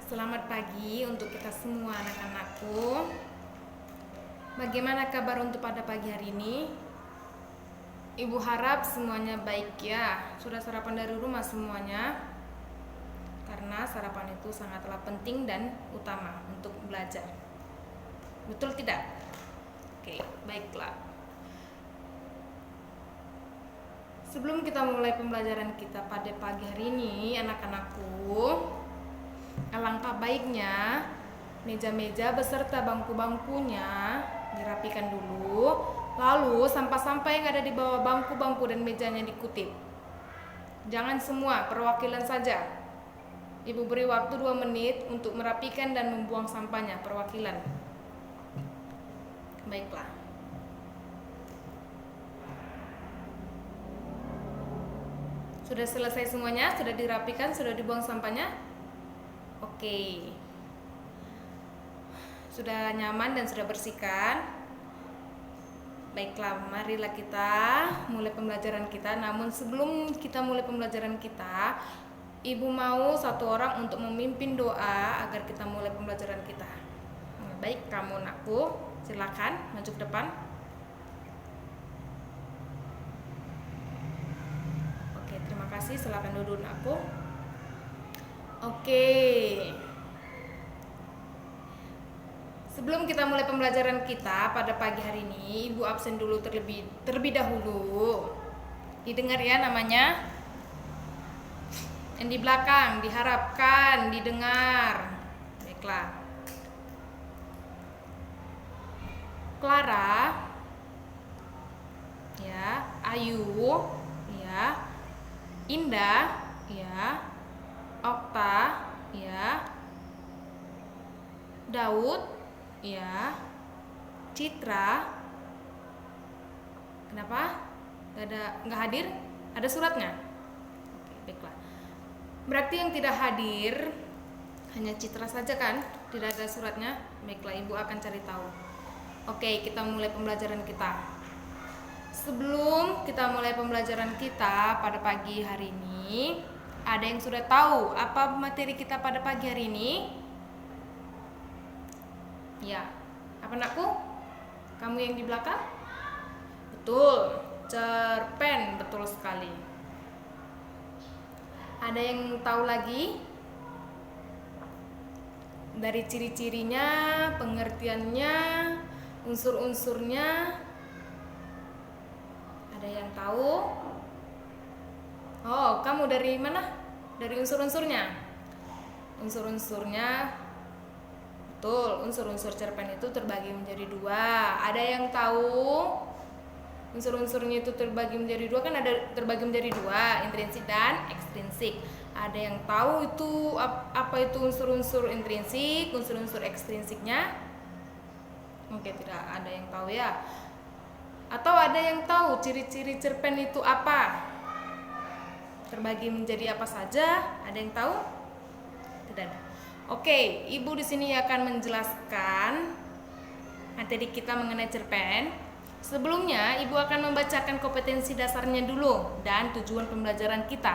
Selamat pagi untuk kita semua anak-anakku. Bagaimana kabar untuk pada pagi hari ini? Ibu harap semuanya baik ya. Sudah sarapan dari rumah semuanya? Karena sarapan itu sangatlah penting dan utama untuk belajar. Betul tidak? Oke, baiklah. Sebelum kita mulai pembelajaran kita pada pagi hari ini, anak-anakku, alangkah baiknya meja-meja beserta bangku-bangkunya dirapikan dulu. Lalu sampah-sampah yang ada di bawah bangku-bangku dan mejanya dikutip. Jangan semua, perwakilan saja. Ibu beri waktu 2 menit untuk merapikan dan membuang sampahnya, perwakilan. Baiklah. Sudah selesai semuanya? Sudah dirapikan? Sudah dibuang sampahnya? Oke. Sudah nyaman dan sudah bersihkan? Baiklah, marilah kita mulai pembelajaran kita. Namun sebelum kita mulai pembelajaran kita, Ibu mau satu orang untuk memimpin doa agar kita mulai pembelajaran kita. Baik, kamu nakku, silakan maju ke depan. Oke, terima kasih. Silakan duduk nakku. Oke. Sebelum kita mulai pembelajaran kita pada pagi hari ini, Ibu absen dulu terlebih dahulu. Didengar ya namanya? Yang di belakang diharapkan didengar. Baiklah. Clara, ya, Ayu, ya, Indah, ya, Okta, ya, Daud, ya, Citra. Kenapa? Nggak hadir? Ada suratnya? Oke, baiklah. Berarti yang tidak hadir hanya Citra saja kan? Tidak ada suratnya? Baiklah, Ibu akan cari tahu. Oke, kita mulai pembelajaran kita. Sebelum kita mulai pembelajaran kita pada pagi hari ini, ada yang sudah tahu apa materi kita pada pagi hari ini? Ya, apa nakku? Kamu yang di belakang? Betul, cerpen, betul sekali. Ada yang tahu lagi? Dari ciri-cirinya, pengertiannya, unsur-unsurnya. Ada yang tahu? Oh, kamu dari mana? Dari unsur-unsurnya? Unsur-unsurnya. Betul, unsur-unsur cerpen itu terbagi menjadi 2. Ada yang tahu unsur-unsurnya itu terbagi menjadi 2? Kan ada terbagi menjadi 2, intrinsik dan ekstrinsik. Ada yang tahu itu apa itu unsur-unsur intrinsik, unsur-unsur ekstrinsiknya? Oke, tidak ada yang tahu ya. Atau ada yang tahu ciri-ciri cerpen itu apa? Terbagi menjadi apa saja? Ada yang tahu? Tidak ada. Oke, Ibu di sini akan menjelaskan materi kita mengenai cerpen. Sebelumnya, Ibu akan membacakan kompetensi dasarnya dulu dan tujuan pembelajaran kita.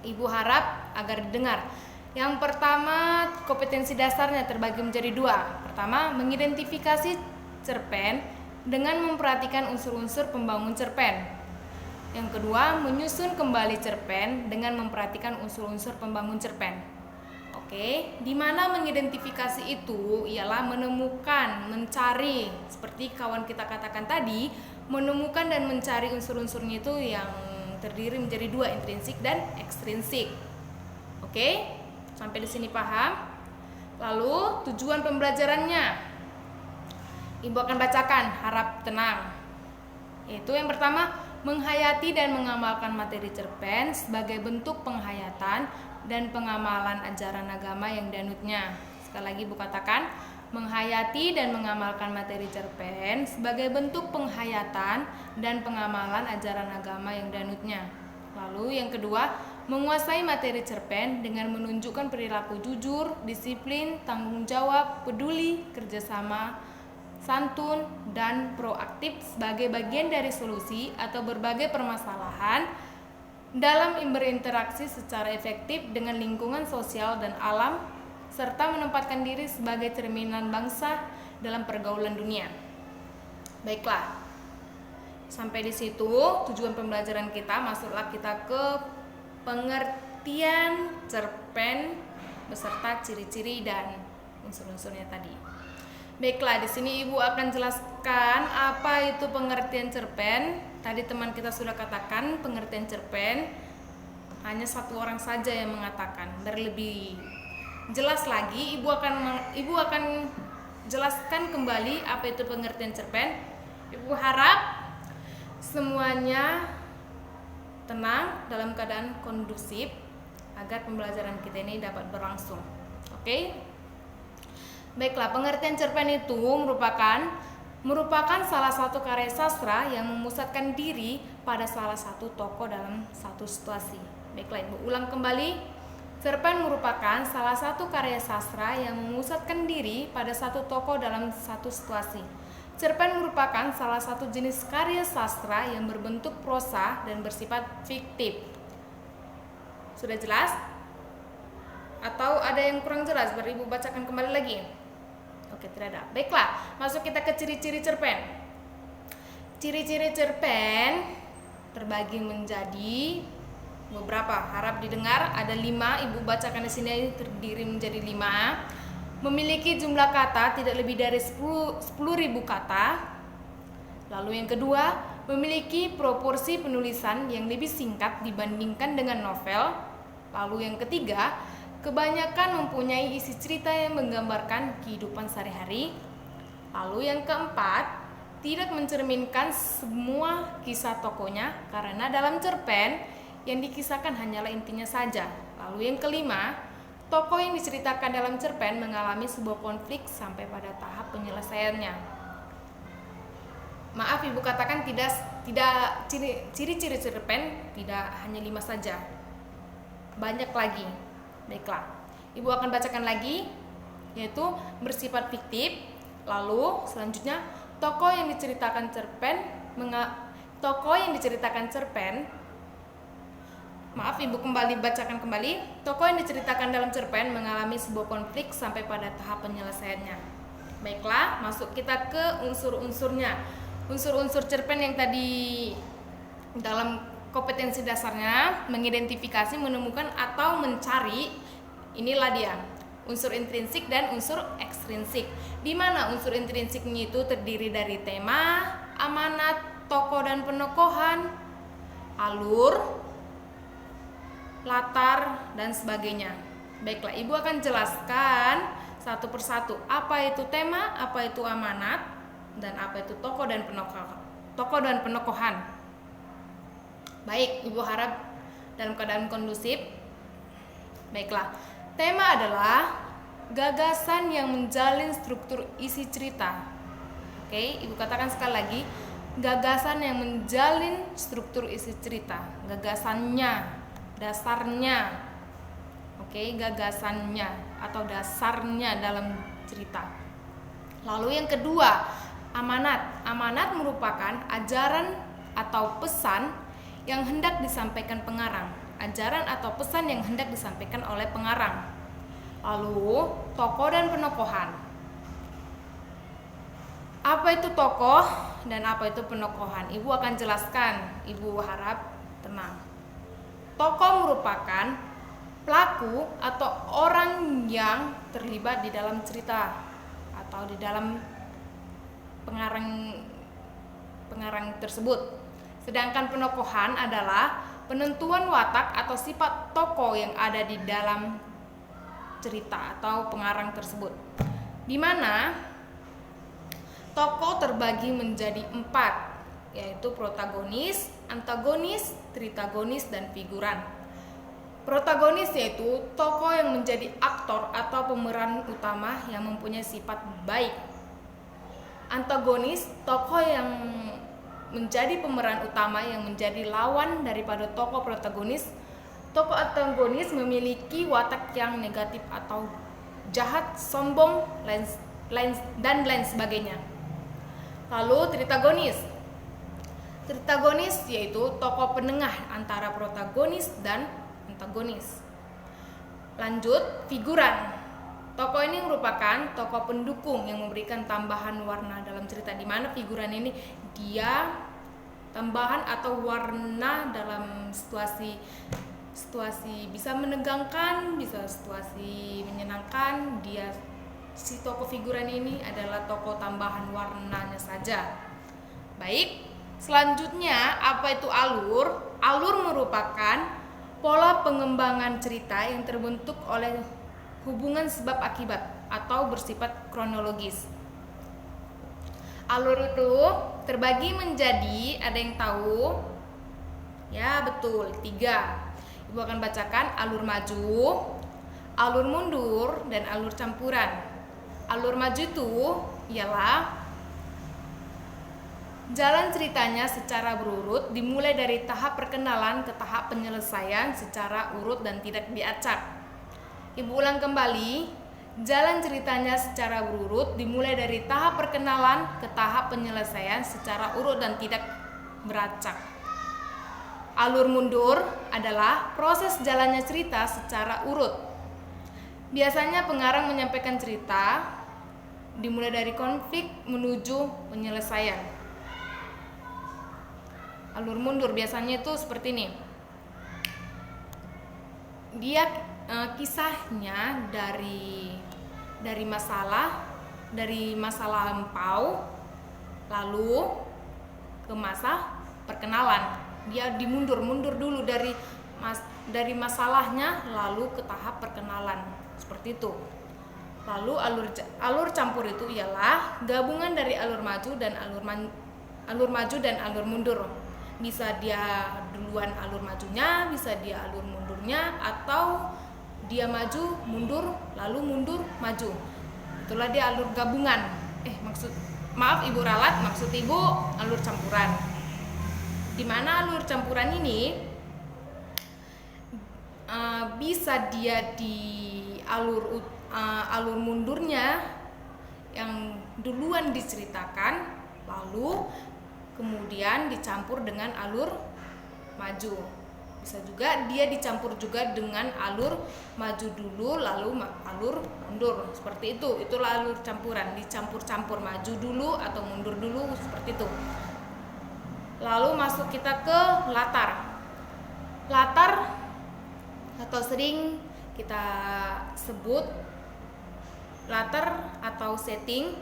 Ibu harap agar didengar. Yang pertama, kompetensi dasarnya terbagi menjadi 2. Pertama, mengidentifikasi cerpen dengan memperhatikan unsur-unsur pembangun cerpen. Yang kedua, menyusun kembali cerpen dengan memperhatikan unsur-unsur pembangun cerpen. Oke, di mana mengidentifikasi itu ialah menemukan, mencari, seperti kawan kita katakan tadi, menemukan dan mencari unsur-unsurnya itu yang terdiri menjadi 2, intrinsik dan ekstrinsik. Oke, sampai di sini paham? Lalu tujuan pembelajarannya, Ibu akan bacakan, harap tenang. Yaitu yang pertama, menghayati dan mengamalkan materi cerpen sebagai bentuk penghayatan dan pengamalan ajaran agama yang dianutnya. Sekali lagi Ibu katakan, menghayati dan mengamalkan materi cerpen sebagai bentuk penghayatan dan pengamalan ajaran agama yang dianutnya. Lalu yang kedua, menguasai materi cerpen dengan menunjukkan perilaku jujur, disiplin, tanggung jawab, peduli, kerjasama, santun, dan proaktif sebagai bagian dari solusi atau berbagai permasalahan dalam berinteraksi secara efektif dengan lingkungan sosial dan alam, serta menempatkan diri sebagai cerminan bangsa dalam pergaulan dunia. Baiklah, sampai di situ tujuan pembelajaran kita. Masuklah kita ke pengertian cerpen beserta ciri-ciri dan unsur-unsurnya tadi. Baiklah, di sini Ibu akan jelaskan apa itu pengertian cerpen. Tadi teman kita sudah katakan pengertian cerpen hanya satu orang saja yang mengatakan. Berlebih jelas lagi, Ibu akan jelaskan kembali apa itu pengertian cerpen. Ibu harap semuanya tenang dalam keadaan kondusif agar pembelajaran kita ini dapat berlangsung. Oke? Baiklah, pengertian cerpen itu merupakan salah satu karya sastra yang memusatkan diri pada salah satu tokoh dalam satu situasi. Baiklah, Ibu ulang kembali. Cerpen merupakan salah satu karya sastra yang memusatkan diri pada satu tokoh dalam satu situasi. Cerpen merupakan salah satu jenis karya sastra yang berbentuk prosa dan bersifat fiktif. Sudah jelas? Atau ada yang kurang jelas? Biar Ibu bacakan kembali lagi. Oke, tidak ada. Baiklah, masuk kita ke ciri-ciri cerpen. Ciri-ciri cerpen terbagi menjadi beberapa. Harap didengar, ada 5. Ibu bacakan di sini terdiri menjadi 5. Memiliki jumlah kata tidak lebih dari 10.000 kata. Lalu yang kedua, memiliki proporsi penulisan yang lebih singkat dibandingkan dengan novel. Lalu yang ketiga, kebanyakan mempunyai isi cerita yang menggambarkan kehidupan sehari-hari. Lalu yang keempat, tidak mencerminkan semua kisah tokohnya karena dalam cerpen yang dikisahkan hanyalah intinya saja. Lalu yang kelima, tokoh yang diceritakan dalam cerpen mengalami sebuah konflik sampai pada tahap penyelesaiannya. Maaf, Ibu katakan tidak ciri-ciri cerpen tidak hanya 5 saja. Banyak lagi. Baiklah, Ibu akan bacakan lagi, yaitu bersifat fiktif. Lalu selanjutnya, tokoh yang diceritakan cerpen maaf, Ibu kembali bacakan kembali. Tokoh yang diceritakan dalam cerpen mengalami sebuah konflik sampai pada tahap penyelesaiannya. Baiklah, masuk kita ke unsur-unsurnya. Unsur-unsur cerpen yang tadi dalam kompetensi dasarnya mengidentifikasi, menemukan atau mencari. Inilah dia, unsur intrinsik dan unsur ekstrinsik. Di mana unsur intrinsiknya itu terdiri dari tema, amanat, tokoh dan penokohan, alur, latar dan sebagainya. Baiklah, Ibu akan jelaskan satu persatu apa itu tema, apa itu amanat, dan apa itu tokoh dan penokohan. Baik, Ibu harap dalam keadaan kondusif. Baiklah, tema adalah gagasan yang menjalin struktur isi cerita. Oke, Ibu katakan sekali lagi, gagasan yang menjalin struktur isi cerita. Gagasannya, dasarnya. Oke, gagasannya atau dasarnya dalam cerita. Lalu yang kedua, amanat. Amanat merupakan ajaran atau pesan yang hendak disampaikan pengarang. Ajaran atau pesan yang hendak disampaikan oleh pengarang. Lalu, tokoh dan penokohan. Apa itu tokoh dan apa itu penokohan? Ibu akan jelaskan. Ibu harap tenang. Tokoh merupakan pelaku atau orang yang terlibat di dalam cerita atau di dalam pengarang tersebut. Sedangkan penokohan adalah penentuan watak atau sifat tokoh yang ada di dalam cerita atau pengarang tersebut. Di mana tokoh terbagi menjadi 4, yaitu protagonis, antagonis, tritagonis, dan figuran. Protagonis yaitu tokoh yang menjadi aktor atau pemeran utama yang mempunyai sifat baik. Antagonis, tokoh yang menjadi pemeran utama yang menjadi lawan daripada tokoh protagonis. Tokoh antagonis memiliki watak yang negatif atau jahat, sombong, dan lain sebagainya. Lalu tritagonis. Tritagonis yaitu tokoh penengah antara protagonis dan antagonis. Lanjut, figuran. Tokoh ini merupakan tokoh pendukung yang memberikan tambahan warna dalam cerita, di mana figuran ini dia tambahan atau warna dalam situasi bisa menegangkan, bisa situasi menyenangkan. Dia si tokoh figuran ini adalah tokoh tambahan warnanya saja. Baik, selanjutnya apa itu alur? Alur merupakan pola pengembangan cerita yang terbentuk oleh hubungan sebab akibat atau bersifat kronologis. Alur itu terbagi menjadi, ada yang tahu? Ya, betul, 3. Ibu akan bacakan alur maju, alur mundur, dan alur campuran. Alur maju itu ialah jalan ceritanya secara berurut, dimulai dari tahap perkenalan ke tahap penyelesaian secara urut dan tidak diacak. Ibu ulang kembali, jalan ceritanya secara berurut, dimulai dari tahap perkenalan ke tahap penyelesaian secara urut dan tidak beracak. Alur mundur adalah proses jalannya cerita secara urut. Biasanya pengarang menyampaikan cerita dimulai dari konflik menuju penyelesaian. Alur mundur biasanya itu seperti ini. Dia kisahnya dari masalah lampau lalu ke masa perkenalan. Dia mundur dulu dari masalahnya lalu ke tahap perkenalan. Seperti itu. Lalu alur campur itu ialah gabungan dari alur maju dan alur mundur. Bisa dia duluan alur majunya, bisa dia alur mundurnya, atau dia maju, mundur, lalu mundur, maju. Itulah dia alur gabungan. Maaf Ibu Ralat, maksud Ibu alur campuran. Di mana alur campuran ini bisa dia di alur mundurnya yang duluan diceritakan, lalu kemudian dicampur dengan alur maju. Bisa juga dia dicampur juga dengan alur maju dulu lalu alur mundur. Seperti itu. Itulah alur campuran, dicampur-campur, maju dulu atau mundur dulu, seperti itu. Lalu masuk kita ke latar. Latar atau sering kita sebut latar atau setting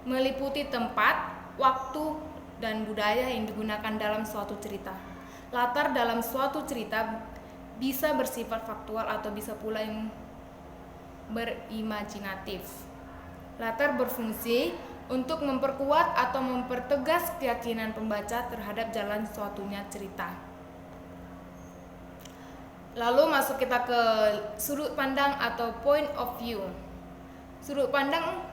meliputi tempat, waktu, dan budaya yang digunakan dalam suatu cerita. Latar dalam suatu cerita bisa bersifat faktual atau bisa pula yang berimajinatif. Latar berfungsi untuk memperkuat atau mempertegas keyakinan pembaca terhadap jalan suatunya cerita. Lalu masuk kita ke sudut pandang atau point of view. Sudut pandang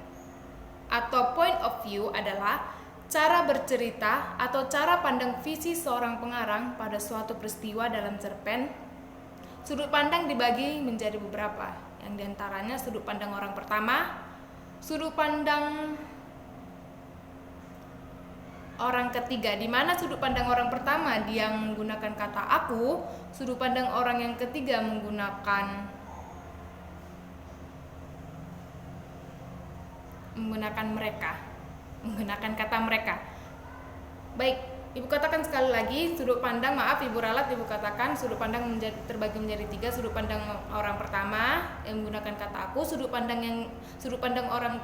atau point of view adalah cara bercerita atau cara pandang visi seorang pengarang pada suatu peristiwa dalam cerpen. Sudut pandang dibagi menjadi beberapa, yang diantaranya sudut pandang orang pertama, sudut pandang orang ketiga. Di mana sudut pandang orang pertama dia menggunakan kata aku, sudut pandang orang yang ketiga menggunakan kata mereka. Baik, Ibu katakan sekali lagi, sudut pandang, maaf Ibu Ralat, Ibu katakan sudut pandang terbagi menjadi 3. Sudut pandang orang pertama yang menggunakan kata aku, sudut pandang orang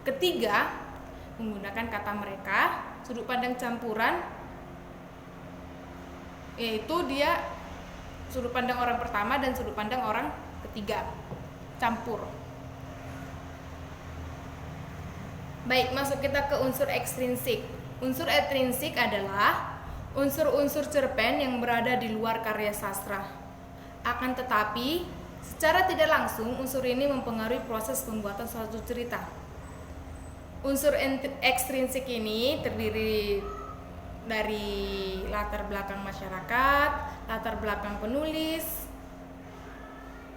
ketiga menggunakan kata mereka, sudut pandang campuran yaitu dia sudut pandang orang pertama dan sudut pandang orang ketiga, campur. Baik, masuk kita ke unsur ekstrinsik. Unsur ekstrinsik adalah unsur-unsur cerpen yang berada di luar karya sastra. Akan tetapi, secara tidak langsung unsur ini mempengaruhi proses pembuatan suatu cerita. Unsur ekstrinsik ini terdiri dari latar belakang masyarakat, latar belakang penulis,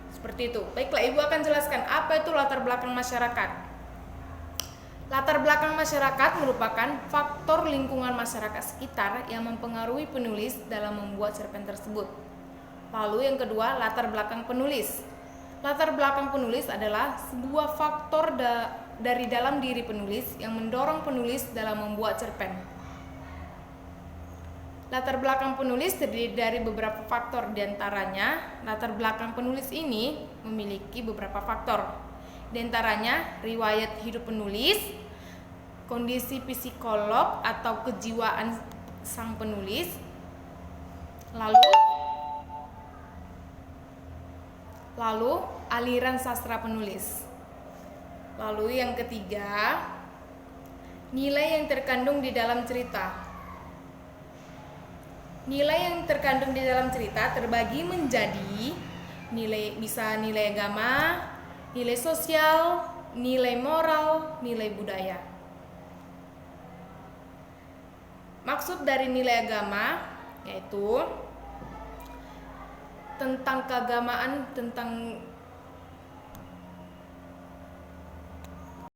seperti itu. Baiklah, Ibu akan jelaskan apa itu latar belakang masyarakat. Latar belakang masyarakat merupakan faktor lingkungan masyarakat sekitar yang mempengaruhi penulis dalam membuat cerpen tersebut. Lalu yang kedua, latar belakang penulis. Latar belakang penulis adalah sebuah faktor dari dalam diri penulis yang mendorong penulis dalam membuat cerpen. Latar belakang penulis terdiri dari beberapa faktor, diantaranya latar belakang penulis ini memiliki beberapa faktor. Di antaranya riwayat hidup penulis, kondisi psikolog atau kejiwaan sang penulis, lalu aliran sastra penulis. Lalu yang ketiga, nilai yang terkandung di dalam cerita. Nilai yang terkandung di dalam cerita terbagi menjadi bisa nilai agama, nilai sosial, nilai moral, nilai budaya. Maksud dari nilai agama yaitu tentang keagamaan, tentang